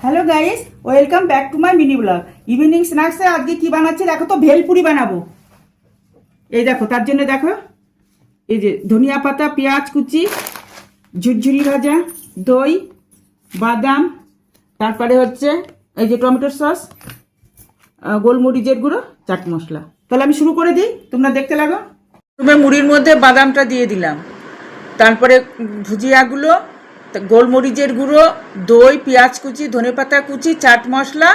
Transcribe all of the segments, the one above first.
Hello guys, welcome back to my mini blog. Evening স্ন্যাক্সে আজকে কি বানাচ্ছি দেখো তো, ভেলপুরি বানাবো। এই দেখো, তার জন্য দেখো এই যে ধনিয়া পাতা, পেঁয়াজ কুচি, ঝুরঝুরি ভাজা, দই, বাদাম, তারপরে হচ্ছে এই যে টমেটোর সস, গোলমরিচের গুঁড়ো, চাট মশলা। তাহলে আমি শুরু করে দিই, তোমরা দেখতে লাগো। প্রথমে মুড়ির মধ্যে বাদামটা দিয়ে দিলাম, তারপরে ভুজিয়াগুলো, গোলমরিচের গুঁড়ো, দই, পেঁয়াজ কুচি, ধনেপাতা কুচি, চাট মশলা,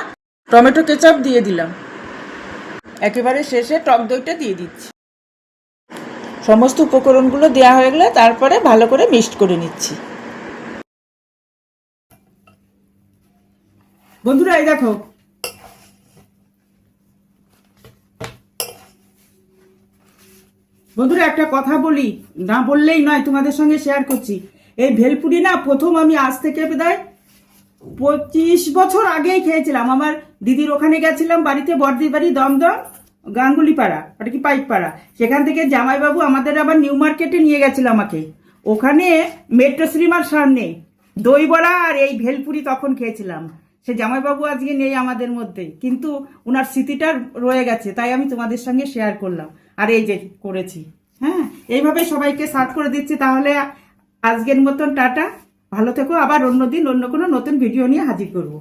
টমেটো কেচাপ দিয়ে দিলাম। একেবারে শেষে টক দইটা দিয়ে দিচ্ছি। সমস্ত উপকরণগুলো দেওয়া হয়ে গেলে তারপরে ভালো করে মিক্সড করে নিচ্ছি। বন্ধুরা এই দেখো, বন্ধুরা একটা কথা বলি, না বললেই নয়, তোমাদের সঙ্গে শেয়ার করছি। এই ভেলপুরি না প্রথম আমি আজ থেকে প্রায় 25 বছর আগেই খেয়েছিলাম। আমার দিদির ওখানে গেছিলাম, বাড়িতে, বড়দির বাড়ি দমদম, গাঙ্গুলিপাড়া, ওটা কি পাইকপাড়া। সেখান থেকে জামাইবাবু আমাদের আবার নিউ মার্কেটে নিয়ে গেছিল আমাকে। ওখানে মেট্রো সিনেমার সামনে দই বড়া আর এই ভেলপুরি তখন খেয়েছিলাম। সে জামাইবাবু আজকে নেই আমাদের মধ্যে, কিন্তু ওনার স্মৃতিটা রয়ে গেছে, তাই আমি তোমাদের সঙ্গে শেয়ার করলাম। আর এই যে করেছি, হ্যাঁ, এইভাবে সবাইকে সার্ভ করে দিচ্ছি। তাহলে আজকের মতন টাটা, ভালো থেকো। আবার অন্যদিন অন্য কোনো নতুন ভিডিও নিয়ে হাজির করবো।